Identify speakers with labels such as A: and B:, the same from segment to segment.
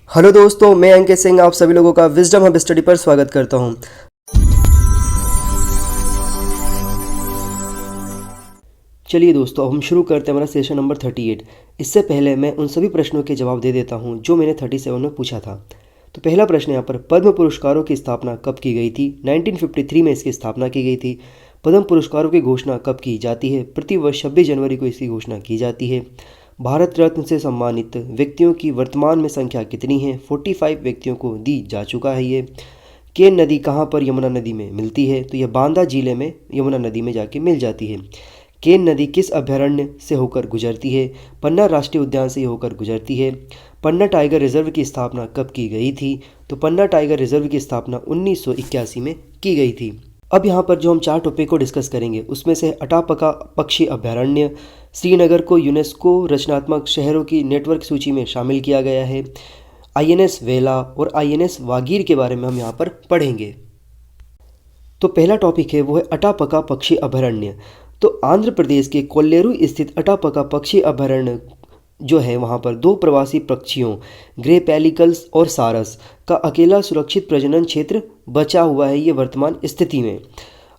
A: Hello दोस्तों, मैं अंकित सिंह आप सभी लोगों का विजडम हब स्टडी पर स्वागत करता हूं। चलिए दोस्तों, अब हम शुरू करते हैं हमारा सेशन नंबर 38। इससे पहले मैं उन सभी प्रश्नों के जवाब दे देता हूं जो मैंने 37 में पूछा था। तो पहला प्रश्न यहाँ पर, पद्म पुरस्कारों की स्थापना कब की गई थी? 1953 में इसकी स्थापना की गई थी। पद्म पुरस्कारों की घोषणा कब की जाती है? प्रतिवर्ष 26 जनवरी को इसकी घोषणा की जाती है। भारत रत्न से सम्मानित व्यक्तियों की वर्तमान में संख्या कितनी है? 45 व्यक्तियों को दी जा चुका है ये। केन नदी कहाँ पर यमुना नदी में मिलती है? तो यह बांदा जिले में यमुना नदी में जाके मिल जाती है। केन नदी किस अभयारण्य से होकर गुजरती है? पन्ना राष्ट्रीय उद्यान से होकर गुजरती है। पन्ना टाइगर रिजर्व की स्थापना कब की गई थी? तो पन्ना टाइगर रिजर्व की स्थापना 1981 में की गई थी। अब यहाँ पर जो हम 4 टॉपिक को डिस्कस करेंगे उसमें से अटापका पक्षी अभयारण्य, श्रीनगर को यूनेस्को रचनात्मक शहरों की नेटवर्क सूची में शामिल किया गया है, आईएनएस वेला और आईएनएस वागीर के बारे में हम यहाँ पर पढ़ेंगे। तो पहला टॉपिक है वो है अटापका पक्षी अभयारण्य। तो आंध्र प्रदेश के कोल्लेरू स्थित अटापका पक्षी अभयारण्य जो है वहाँ पर 2 प्रवासी पक्षियों ग्रे पेलिकल्स और सारस का अकेला सुरक्षित प्रजनन क्षेत्र बचा हुआ है ये वर्तमान स्थिति में।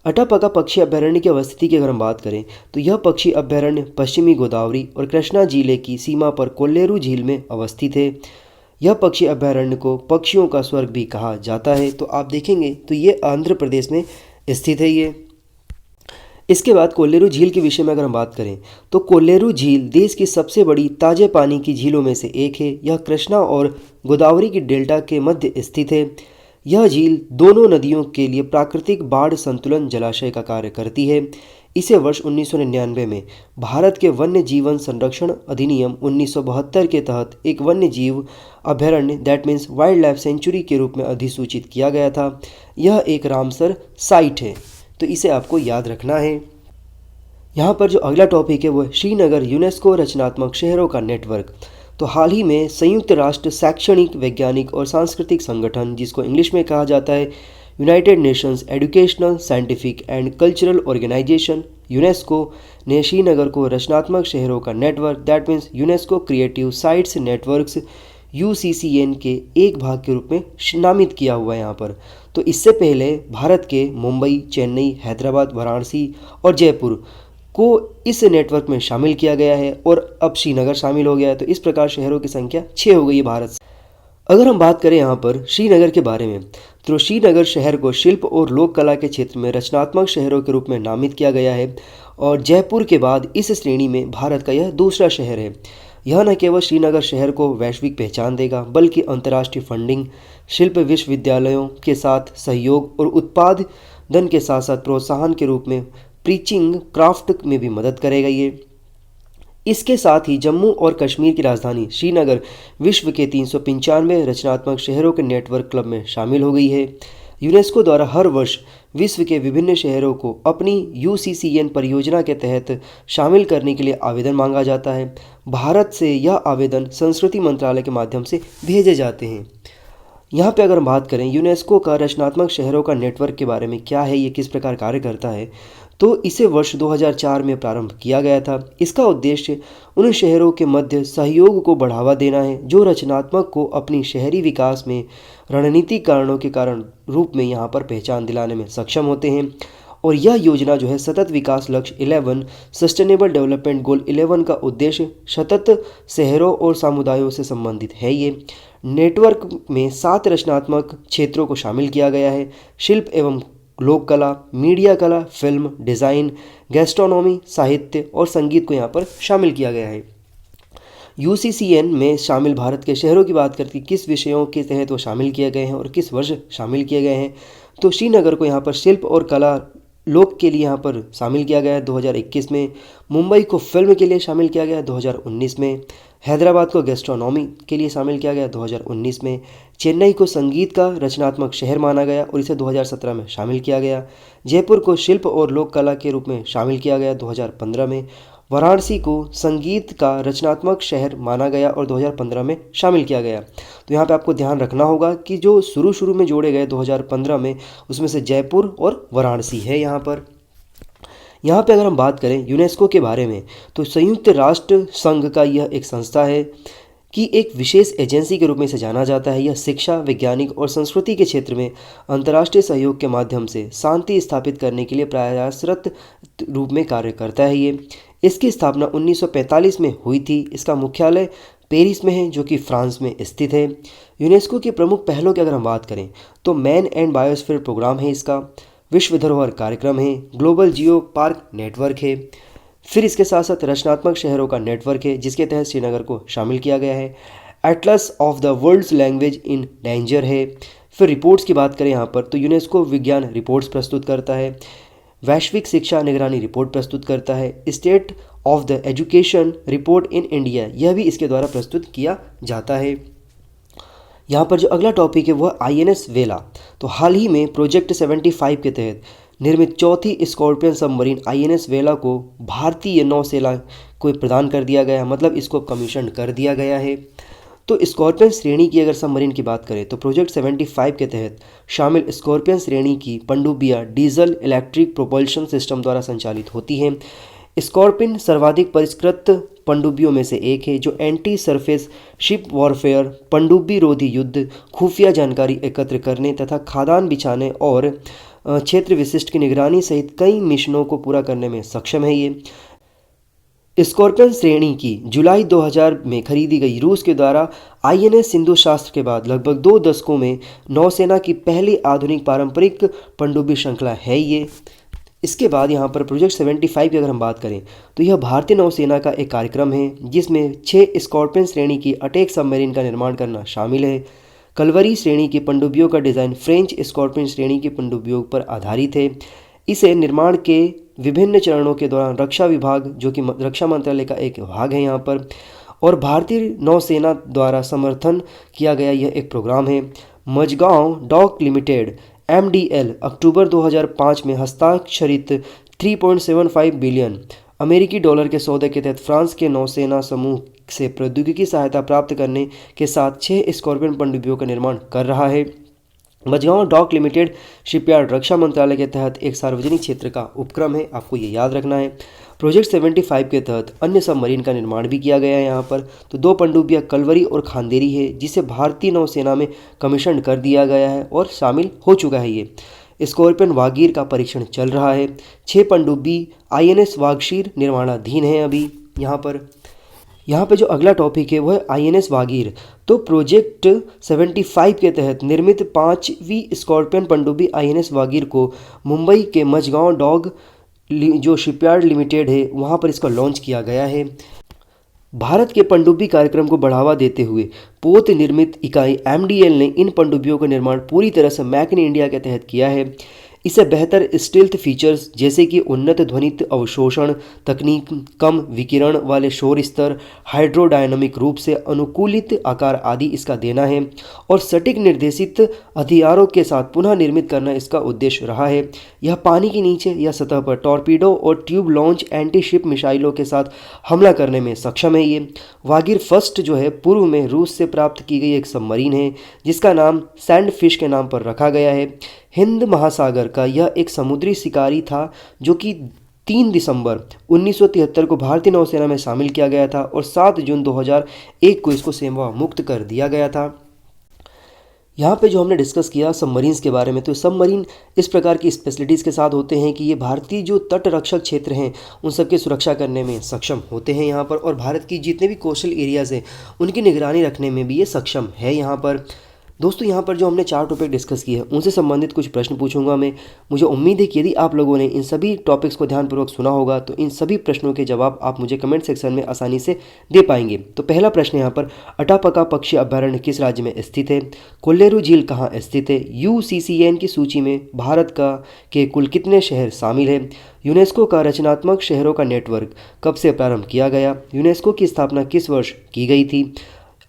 A: अटापका पक्षी अभयारण्य की अवस्थिति की अगर हम बात करें तो यह पक्षी अभयारण्य पश्चिमी गोदावरी और कृष्णा जिले की सीमा पर कोल्लेरू झील में अवस्थित है। यह पक्षी अभयारण्य को पक्षियों का स्वर्ग भी कहा जाता है। तो आप देखेंगे तो ये आंध्र प्रदेश में स्थित है ये। इसके बाद कोल्लेरू झील के विषय में अगर हम बात करें तो कोल्लेरू झील देश की सबसे बड़ी ताजे पानी की झीलों में से एक है। यह कृष्णा और गोदावरी की डेल्टा के मध्य स्थित है। यह झील दोनों नदियों के लिए प्राकृतिक बाढ़ संतुलन जलाशय का कार्य करती है। इसे वर्ष 1999 में भारत के वन्य जीवन संरक्षण अधिनियम 1972 के तहत एक वन्य जीव अभयारण्य that means wild life sanctuary के रूप में अधिसूचित किया गया था। यह एक रामसर साइट है, तो इसे आपको याद रखना है। यहाँ पर जो अगला टॉपिक है वो है श्रीनगर यूनेस्को रचनात्मक शहरों का नेटवर्क। तो हाल ही में संयुक्त राष्ट्र शैक्षणिक, वैज्ञानिक और सांस्कृतिक संगठन, जिसको इंग्लिश में कहा जाता है United Nations Educational, Scientific and Cultural Organization, UNESCO, ने श्रीनगर को रचनात्मक शहरों का network that means UNESCO creative sites networks UCCN के एक भाग के रूप में नामित किया हुआ है यहाँ पर। तो इससे पहले भारत के मुंबई, चेन्नई, हैदराबाद, वाराणसी और जयपुर को इस नेटवर्क में शामिल किया गया है और अब श्रीनगर शामिल हो गया है। तो इस प्रकार शहरों की संख्या 6 हो गई है भारत से। अगर हम बात करें यहाँ पर श्रीनगर के बारे में तो श्रीनगर शहर को शिल्प और लोक कला के क्षेत्र में रचनात्मक शहरों के रूप में नामित किया गया है और जयपुर के बाद इस श्रेणी में भारत का यह दूसरा शहर है। यह न केवल श्रीनगर शहर को वैश्विक पहचान देगा बल्कि अंतर्राष्ट्रीय फंडिंग, शिल्प विश्वविद्यालयों के साथ सहयोग और उत्पादन के साथ साथ प्रोत्साहन के रूप में प्रीचिंग क्राफ्ट में भी मदद करेगा ये। इसके साथ ही जम्मू और कश्मीर की राजधानी श्रीनगर विश्व के 395 रचनात्मक शहरों के नेटवर्क क्लब में शामिल हो गई है। यूनेस्को द्वारा हर वर्ष विश्व के विभिन्न शहरों को अपनी यूसीसीएन परियोजना के तहत शामिल करने के लिए आवेदन मांगा जाता है। भारत से यह आवेदन संस्कृति मंत्रालय के माध्यम से भेजे जाते हैं। यहाँ पे अगर हम बात करें यूनेस्को का रचनात्मक शहरों का नेटवर्क के बारे में क्या है, ये किस प्रकार कार्य करता है, तो इसे वर्ष 2004 में प्रारंभ किया गया था। इसका उद्देश्य उन शहरों के मध्य सहयोग को बढ़ावा देना है जो रचनात्मक को अपनी शहरी विकास में रणनीतिक कारणों के कारण रूप में यहाँ पर पहचान दिलाने में सक्षम होते हैं। और यह योजना जो है सतत विकास लक्ष्य 11 सस्टेनेबल डेवलपमेंट गोल 11 का उद्देश्य सतत शहरों और समुदायों से संबंधित है। ये नेटवर्क में 7 रचनात्मक क्षेत्रों को शामिल किया गया है। शिल्प एवं लोक कला, मीडिया कला, फिल्म, डिज़ाइन, गैस्ट्रोनॉमी, साहित्य और संगीत को यहाँ पर शामिल किया गया है। यूसीसीएन में शामिल भारत के शहरों की बात करती किस विषयों के तहत वो शामिल किए गए हैं और किस वर्ष शामिल किए गए हैं, तो श्रीनगर को यहाँ पर शिल्प और कला लोक के लिए यहाँ पर शामिल किया गया है 2021 में। मुंबई को फिल्म के लिए शामिल किया गया 2019 में। हैदराबाद को गैस्ट्रोनॉमी के लिए शामिल किया गया 2019 में। चेन्नई को संगीत का रचनात्मक शहर माना गया और इसे 2017 में शामिल किया गया। जयपुर को शिल्प और लोक कला के रूप में शामिल किया गया 2015 में। वाराणसी को संगीत का रचनात्मक शहर माना गया और 2015 में शामिल किया गया। तो यहाँ पे आपको ध्यान रखना होगा कि जो शुरू में जोड़े गए 2015 में, उसमें से जयपुर और वाराणसी है यहाँ पर। यहाँ पे अगर हम बात करें यूनेस्को के बारे में तो संयुक्त राष्ट्र संघ का यह एक संस्था है। कि एक विशेष एजेंसी के रूप में इसे जाना जाता है। यह शिक्षा, वैज्ञानिक और संस्कृति के क्षेत्र में अंतर्राष्ट्रीय सहयोग के माध्यम से शांति स्थापित करने के लिए प्रयासरत रूप में कार्य करता है। इसकी स्थापना 1945 में हुई थी। इसका मुख्यालय पेरिस में है, जो कि फ्रांस में स्थित है। यूनेस्को की प्रमुख पहलों की अगर हम बात करें तो मैन एंड बायोस्फीयर प्रोग्राम है इसका, विश्व धरोहर कार्यक्रम है, ग्लोबल जियो पार्क नेटवर्क है, फिर इसके साथ साथ रचनात्मक शहरों का नेटवर्क है जिसके तहत श्रीनगर को शामिल किया गया है, atlas of the world's language in danger है। फिर रिपोर्ट्स की बात करें यहाँ पर तो यूनेस्को विज्ञान रिपोर्ट्स प्रस्तुत करता है, वैश्विक शिक्षा निगरानी रिपोर्ट प्रस्तुत करता है, state of the education report in India यह भी इसके द्वारा प्रस्तुत किया जाता है। यहाँ पर जो अगला टॉपिक है वह आईएनएस वेला। तो हाल ही में प्रोजेक्ट 75 के तहत निर्मित चौथी स्कॉर्पियन सबमरीन आईएनएस वेला को भारतीय नौसेना को प्रदान कर दिया गया, मतलब इसको कमीशन कर दिया गया है। तो स्कॉर्पियन श्रेणी की अगर सबमरीन की बात करें तो प्रोजेक्ट 75 के तहत शामिल स्कॉर्पियन श्रेणी की पनडुब्बियां डीजल इलेक्ट्रिक प्रोपल्शन सिस्टम द्वारा संचालित होती हैं। स्कॉर्पियन सर्वाधिक परिष्कृत पनडुब्बियों में से एक है जो एंटी सरफेस शिप वॉरफेयर, पनडुब्बी रोधी युद्ध, खुफिया जानकारी एकत्र करने तथा खादान बिछाने और क्षेत्र विशिष्ट की निगरानी सहित कई मिशनों को पूरा करने में सक्षम है। ये स्कॉर्पियन श्रेणी की जुलाई 2000 में खरीदी गई रूस के द्वारा आईएनएस सिंधु शास्त्र के बाद लगभग 2 दशकों में नौसेना की पहली आधुनिक पारंपरिक पनडुब्बी श्रृंखला है ये। इसके बाद यहाँ पर प्रोजेक्ट 75 की अगर हम बात करें तो यह भारतीय नौसेना का एक कार्यक्रम है जिसमें 6 स्कॉर्पियन श्रेणी की अटैक सबमरीन का निर्माण करना शामिल है। कलवरी श्रेणी की पनडुब्बियों का डिज़ाइन फ्रेंच स्कॉर्पियन श्रेणी की पनडुब्बियों पर आधारित है। इसे निर्माण के विभिन्न चरणों के दौरान रक्षा विभाग, जो कि रक्षा मंत्रालय का एक विभाग है यहाँ पर, और भारतीय नौसेना द्वारा समर्थन किया गया यह एक प्रोग्राम है। मझगांव डॉक लिमिटेड MDL अक्टूबर 2005 में हस्ताक्षरित 3.75 बिलियन अमेरिकी डॉलर के सौदे के तहत फ्रांस के नौसेना समूह से प्रौद्योगिकी सहायता प्राप्त करने के साथ 6 स्कॉर्पियन पनडुब्बियों का निर्माण कर रहा है। मझगांव डॉक लिमिटेड शिपयार्ड रक्षा मंत्रालय के तहत एक सार्वजनिक क्षेत्र का उपक्रम है, आपको ये याद रखना है। प्रोजेक्ट 75 के तहत अन्य सबमरीन का निर्माण भी किया गया है यहाँ पर। तो 2 पनडुब्बियाँ कलवरी और खांदेरी है जिसे भारतीय नौसेना में कमीशन कर दिया गया है और शामिल हो चुका है ये। स्कॉर्पियन वागीर का परीक्षण चल रहा है। 6 पनडुब्बी आईएनएस वागशीर निर्माणाधीन है अभी यहाँ पे जो अगला टॉपिक है वह आईएनएस वागीर। तो प्रोजेक्ट 75 के तहत निर्मित 5वीं स्कॉर्पियन पनडुब्बी आईएनएस वागीर को मुंबई के मझगांव डॉक जो शिपयार्ड लिमिटेड है वहाँ पर इसका लॉन्च किया गया है। भारत के पनडुब्बी कार्यक्रम को बढ़ावा देते हुए पोत निर्मित इकाई MDL ने इन पनडुब्बियों का निर्माण पूरी तरह से मेक इन इंडिया के तहत किया है। इसे बेहतर स्टील्थ फीचर्स जैसे कि उन्नत ध्वनित अवशोषण तकनीक, कम विकिरण वाले शोर स्तर, हाइड्रोडायनामिक रूप से अनुकूलित आकार आदि इसका देना है और सटीक निर्देशित हथियारों के साथ पुनः निर्मित करना इसका उद्देश्य रहा है। यह पानी के नीचे या सतह पर टॉर्पीडो और ट्यूब लॉन्च एंटी शिप मिसाइलों के साथ हमला करने में सक्षम है। ये वागीर फर्स्ट जो है पूर्व में रूस से प्राप्त की गई एक सबमरीन है जिसका नाम सैंड फिश के नाम पर रखा गया है। हिंद महासागर का यह एक समुद्री शिकारी था जो कि 3 दिसंबर 1973 को भारतीय नौसेना में शामिल किया गया था और 7 जून 2001 को इसको सेवा मुक्त कर दिया गया था। यहाँ पे जो हमने डिस्कस किया सबमरीन्स के बारे में, तो सबमरीन इस प्रकार की स्पेशलिटीज़ के साथ होते हैं कि ये भारतीय जो तट रक्षक क्षेत्र हैं उन सब की सुरक्षा करने में सक्षम होते हैं यहाँ पर, और भारत की जितने भी कोस्टल एरियाज़ हैं उनकी निगरानी रखने में भी ये सक्षम है यहाँ पर। दोस्तों यहाँ पर जो हमने 4 टॉपिक डिस्कस किए हैं उनसे संबंधित कुछ प्रश्न पूछूंगा मैं। मुझे उम्मीद है कि यदि आप लोगों ने इन सभी टॉपिक्स को ध्यानपूर्वक सुना होगा तो इन सभी प्रश्नों के जवाब आप मुझे कमेंट सेक्शन में आसानी से दे पाएंगे। तो पहला प्रश्न यहाँ पर, अटापका पक्षी अभयारण्य किस राज्य में स्थित है? कोल्लेरू झील कहाँ स्थित है? UCCN की सूची में भारत के कुल कितने शहर शामिल हैं? यूनेस्को का रचनात्मक शहरों का नेटवर्क कब से प्रारंभ किया गया? यूनेस्को की स्थापना किस वर्ष की गई थी?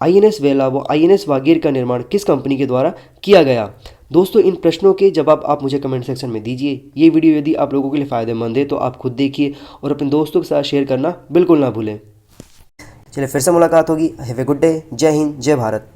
A: आईएनएस वेला व आईएनएस वागीर का निर्माण किस कंपनी के द्वारा किया गया? दोस्तों इन प्रश्नों के जवाब आप मुझे कमेंट सेक्शन में दीजिए। ये वीडियो यदि आप लोगों के लिए फ़ायदेमंद है तो आप खुद देखिए और अपने दोस्तों के साथ शेयर करना बिल्कुल ना भूलें। चलिए फिर से मुलाकात होगी। Have a good day. जय हिंद, जय भारत।